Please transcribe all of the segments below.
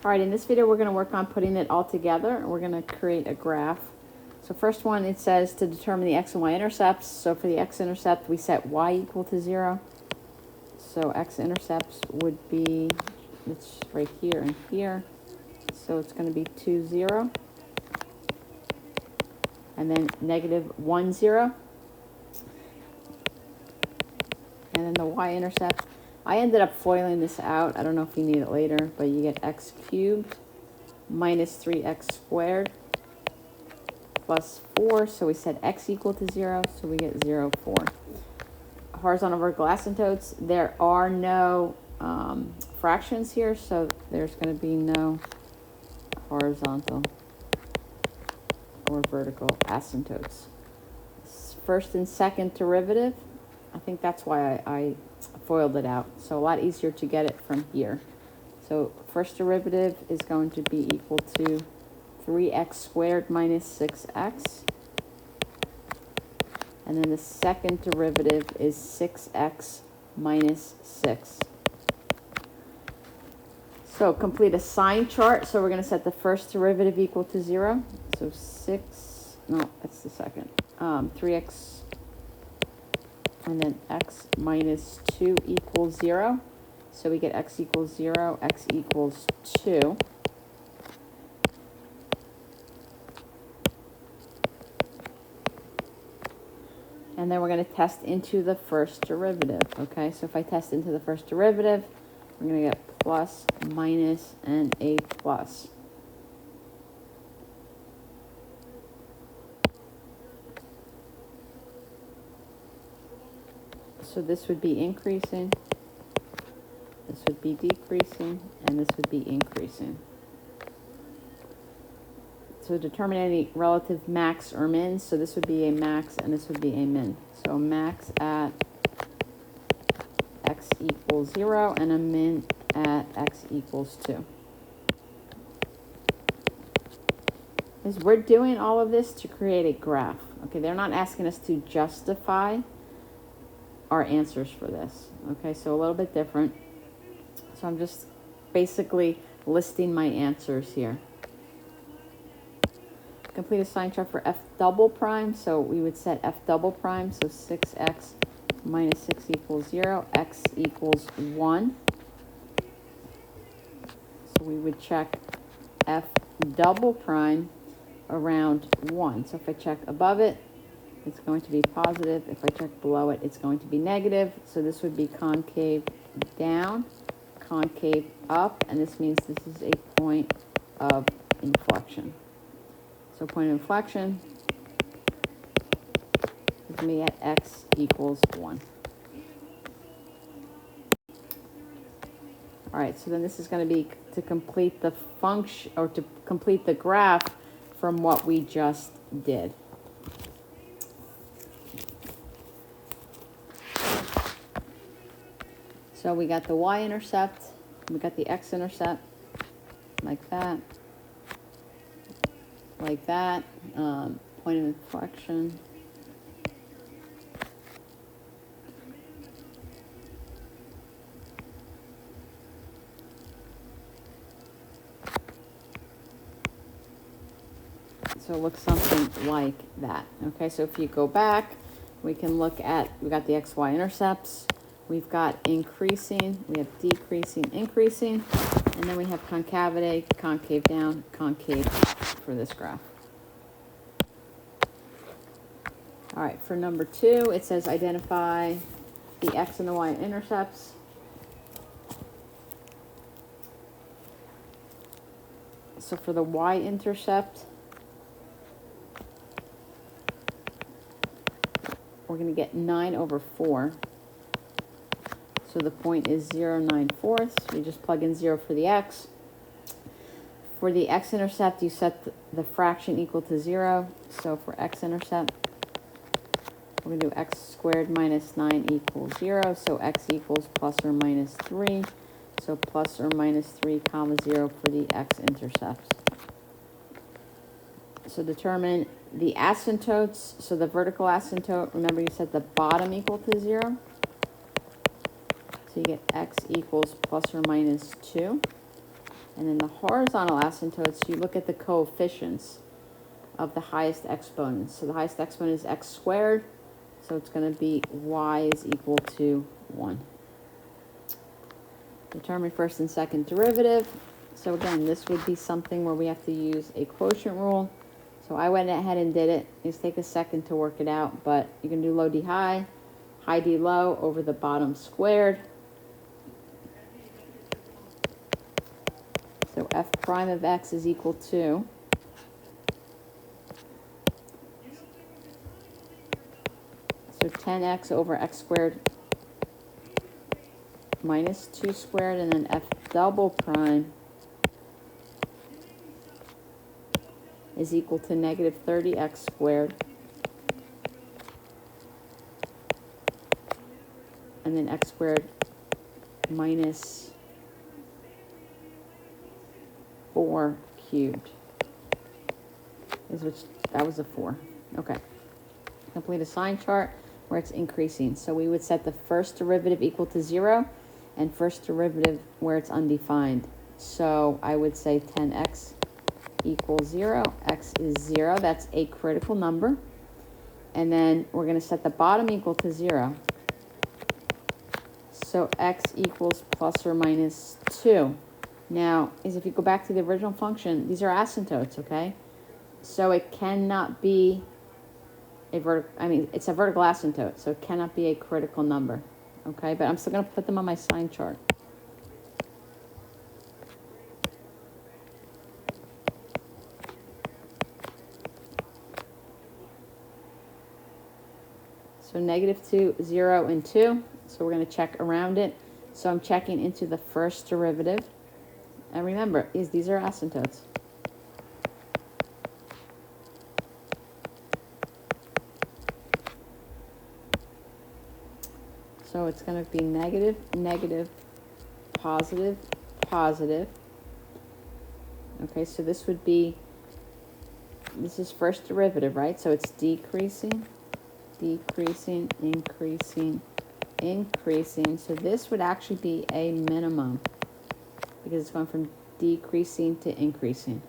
All right, in this video, we're going to work on putting it all together. We're going to create a graph. So first one, it says to determine the x and y intercepts. So for the x-intercept, we set y equal to 0. So x-intercepts would be, it's right here and here. So it's going to be 2, 0. And then negative 1, 0. And then the y-intercept. I ended up foiling this out. I don't know if you need it later, but you get x cubed minus 3x squared plus 4. So we set x equal to 0, so we get 0, 4. Horizontal vertical asymptotes. There are no fractions here, so there's going to be no horizontal or vertical asymptotes. First and second derivative. I think that's why I foiled it out. So a lot easier to get it from here. So first derivative is going to be equal to 3x squared minus 6x. And then the second derivative is 6x minus 6. So complete a sign chart. So we're going to set the first derivative equal to 0. So 6, no, that's the second. 3x and then x minus 2 equals 0. So we get x equals 0, x equals 2. And then we're going to test into the first derivative. Okay, so if I test into the first derivative, we're going to get plus, minus, and a plus. So this would be increasing, this would be decreasing, and this would be increasing. So determine any relative max or min. So this would be a max and this would be a min. So max at x equals 0 and a min at x equals 2. Is we're doing all of this to create a graph. Okay, they're not asking us to justify our answers for this. Okay, so a little bit different. So I'm just basically listing my answers here. Complete a sign chart for f double prime. So we would set f double prime. So 6x minus 6 equals 0. X equals 1. So we would check f double prime around 1. So if I check above it, it's going to be positive. If I check below it, it's going to be negative. So this would be concave down, concave up, and this means this is a point of inflection. So point of inflection is going to be at x equals 1. All right, so then this is going to be to complete the function, or to complete the graph from what we just did. So we got the y-intercept, we got the x-intercept, like that, point of inflection. So it looks something like that. Okay, so if you go back, we can look at, we got the x, y intercepts. We've got increasing, we have decreasing, increasing, and then we have concavity, concave down, concave for this graph. All right, for number 2, it says identify the x and the y intercepts. So for the y-intercept, we're going to get 9 over 4. So the point is 0, 9/4. We just plug in 0 for the x. For the x-intercept, you set the fraction equal to 0. So for x-intercept, we're going to do x squared minus 9 equals 0. So x equals plus or minus 3. So plus or minus 3 comma 0 for the x-intercepts. So determine the asymptotes. So the vertical asymptote, remember you set the bottom equal to 0. So you get x equals plus or minus 2. And then the horizontal asymptotes, you look at the coefficients of the highest exponents. So the highest exponent is x squared, so it's going to be y is equal to 1. Determine first and second derivative. So again, this would be something where we have to use a quotient rule. So I went ahead and did it. Just take a second to work it out, but you can do low d high, high d low over the bottom squared. So f prime of x is equal to so 10x over x squared minus 2 squared, and then f double prime is equal to negative 30x squared, and then x squared minus 4 cubed is which that was a 4. Okay. Complete a sign chart where it's increasing. So we would set the first derivative equal to 0 and first derivative where it's undefined. So I would say 10x equals 0. X is 0. That's a critical number. And then we're going to set the bottom equal to 0. So x equals plus or minus 2. Now, if you go back to the original function, these are asymptotes, okay? So it cannot be it's a vertical asymptote, so it cannot be a critical number, okay? But I'm still going to put them on my sign chart. So -2, 0, and 2. So we're going to check around it. So I'm checking into the first derivative. And remember, these are asymptotes. So it's going to be negative, negative, positive, positive. Okay, so this would be, this is first derivative, right? So it's decreasing, decreasing, increasing, increasing. So this would actually be a minimum because it's going from decreasing to increasing.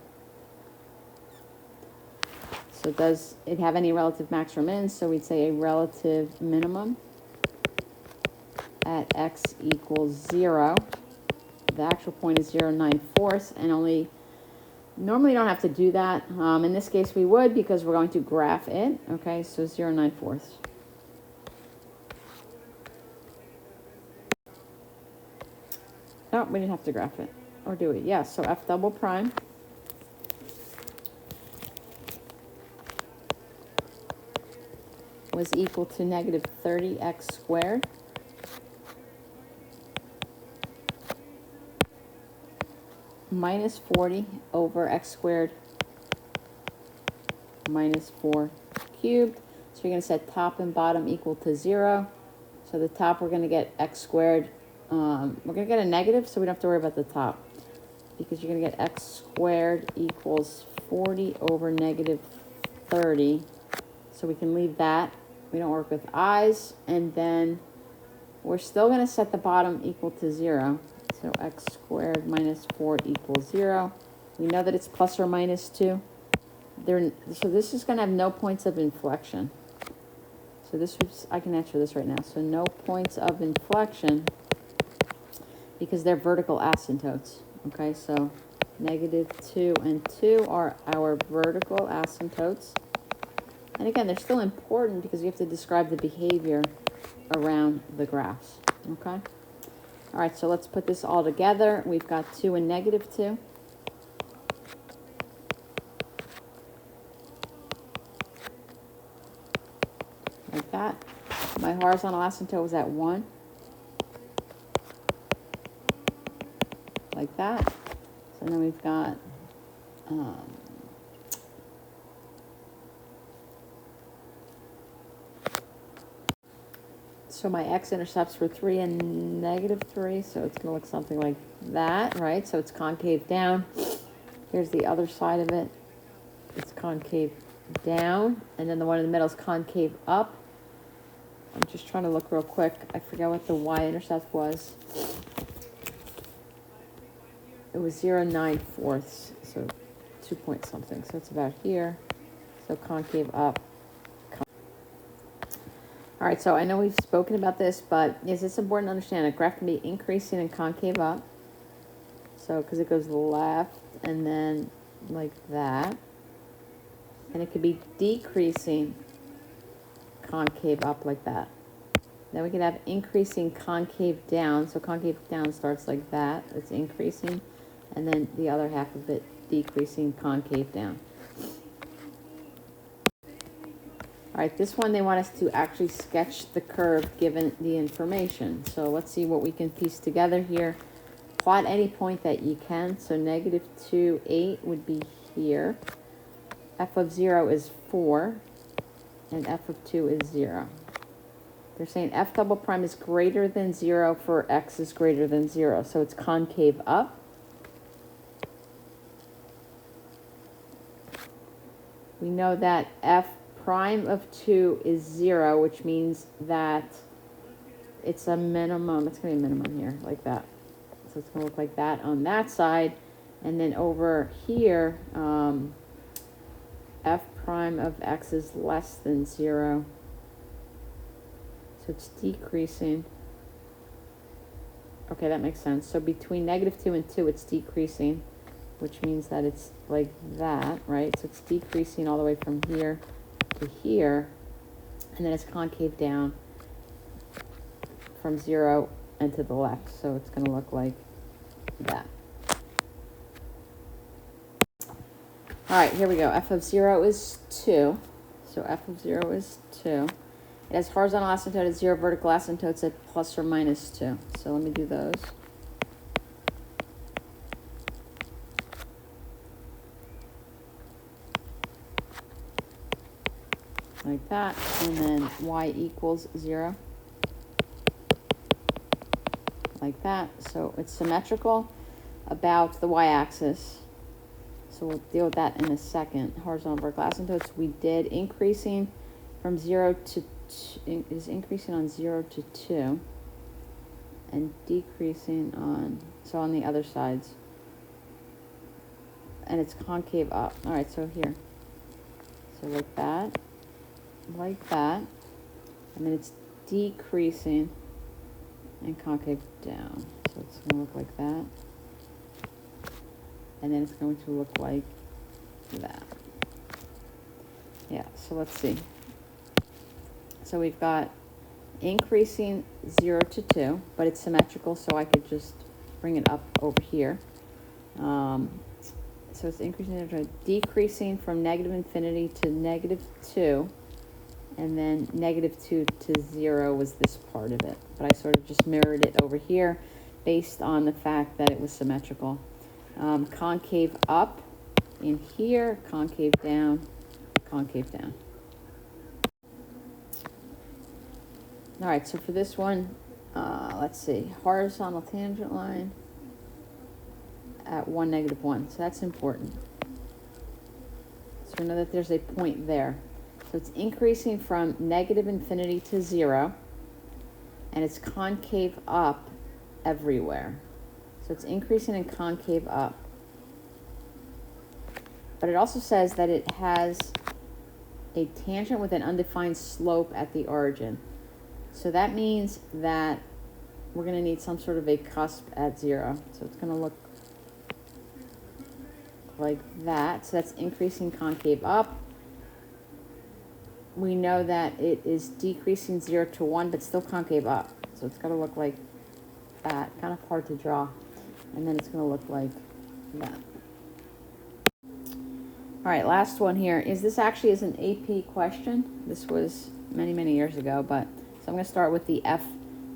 So does it have any relative max or min? So we'd say a relative minimum at x equals 0. The actual point is 0 9/4, and only normally you don't have to do that. In this case we would, because we're going to graph it. Okay, so 0 9/4. No, we didn't have to graph it, or do it. Yeah, so f double prime was equal to negative 30x squared minus 40 over x squared minus 4 cubed. So you're going to set top and bottom equal to 0. So the top, we're going to get x squared. We're going to get a negative, so we don't have to worry about the top, because you're going to get x squared equals 40 over negative 30. So we can leave that. We don't work with i's. And then we're still going to set the bottom equal to 0. So x squared minus 4 equals 0. We know that it's plus or minus 2. So this is going to have no points of inflection. So this was, I can answer this right now. So no points of inflection because they're vertical asymptotes. Okay, so -2 and 2 are our vertical asymptotes. And again, they're still important because you have to describe the behavior around the graphs. Okay. All right, so let's put this all together. We've got 2 and -2. Like that. My horizontal asymptote was at 1. Like that. So then we've got so my x-intercepts were 3 and -3, so it's going to look something like that, right? So it's concave down. Here's the other side of it. It's concave down, and then the one in the middle is concave up. I'm just trying to look real quick. I forget what the y-intercept was. it was 0.9, so 2 point something. So it's about here. So concave up. All right, so I know we've spoken about this, but is this important to understand? A graph can be increasing and concave up. So, because it goes left and then like that. And it could be decreasing concave up like that. Then we could have increasing concave down. So concave down starts like that. It's increasing. And then the other half of it decreasing concave down. All right, this one they want us to actually sketch the curve given the information. So let's see what we can piece together here. Plot any point that you can. So -2, 8 would be here. F of 0 is 4. And f of 2 is 0. They're saying f double prime is greater than 0 for x is greater than 0. So it's concave up. We know that f prime of 2 is 0, which means that it's a minimum. It's going to be a minimum here, like that. So it's going to look like that on that side. And then over here, f prime of x is less than 0. So it's decreasing. Okay, that makes sense. So between -2 and 2, it's decreasing, which means that it's like that, right? So it's decreasing all the way from here to here, and then it's concave down from 0 and to the left. So it's going to look like that. All right, here we go. F of 0 is 2. So f of 0 is 2. It has horizontal asymptote at 0, vertical asymptotes at plus or minus 2. So let me do those. Like that. And then y equals 0. Like that. So it's symmetrical about the y-axis. So we'll deal with that in a second. Horizontal vertical asymptotes. We did increasing from 0 to 2, is increasing on 0 to 2 and decreasing on, so on the other sides. And it's concave up. All right, so here. So like that, and then it's decreasing and concave down. So it's going to look like that. And then it's going to look like that. Yeah, so let's see. So we've got increasing 0 to 2, but it's symmetrical, so I could just bring it up over here. So it's increasing, decreasing from -infinity to -2, and then -2 to 0 was this part of it. But I sort of just mirrored it over here based on the fact that it was symmetrical. Concave up in here, concave down, concave down. All right, so for this one, let's see, horizontal tangent line at 1, -1. So that's important. So we know that there's a point there. So it's increasing from -infinity to 0, and it's concave up everywhere. So it's increasing and concave up. But it also says that it has a tangent with an undefined slope at the origin. So that means that we're going to need some sort of a cusp at 0. So it's going to look like that. So that's increasing concave up. We know that it is decreasing 0 to 1, but still concave up. So it's going to look like that. Kind of hard to draw. And then it's going to look like that. All right, last one here. This actually is an AP question. This was many, many years ago, but so I'm going to start with the F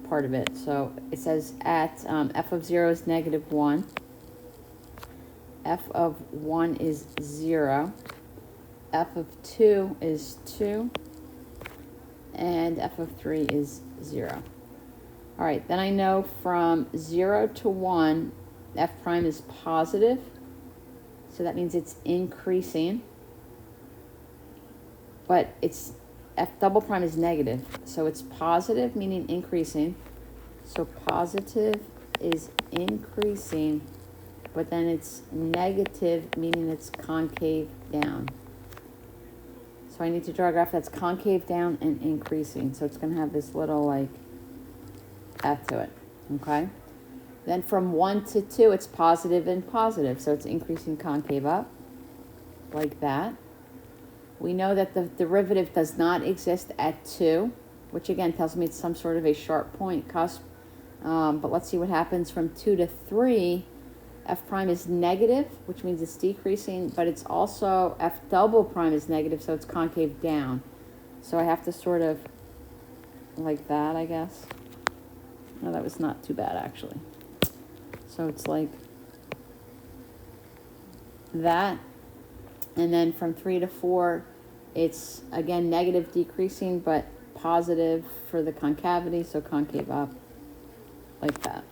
part of it. So it says at f of 0 is -1. F of 1 is 0. F of 2 is 2. And F of 3 is 0. All right, then I know from 0 to 1, F prime is positive. So that means it's increasing. But it's F double prime is negative. So it's positive, meaning increasing. So positive is increasing but then it's negative, meaning it's concave down. So I need to draw a graph that's concave down and increasing. So it's going to have this little like F to it, okay? Then from 1 to 2, it's positive and positive. So it's increasing concave up, like that. We know that the derivative does not exist at 2, which again tells me it's some sort of a sharp point cusp. But let's see what happens from 2 to 3. F prime is negative, which means it's decreasing, but it's also F double prime is negative, so it's concave down. So I have to sort of like that, I guess. No, that was not too bad, actually. So it's like that. And then from 3 to 4, it's, again, negative decreasing, but positive for the concavity, so concave up, like that.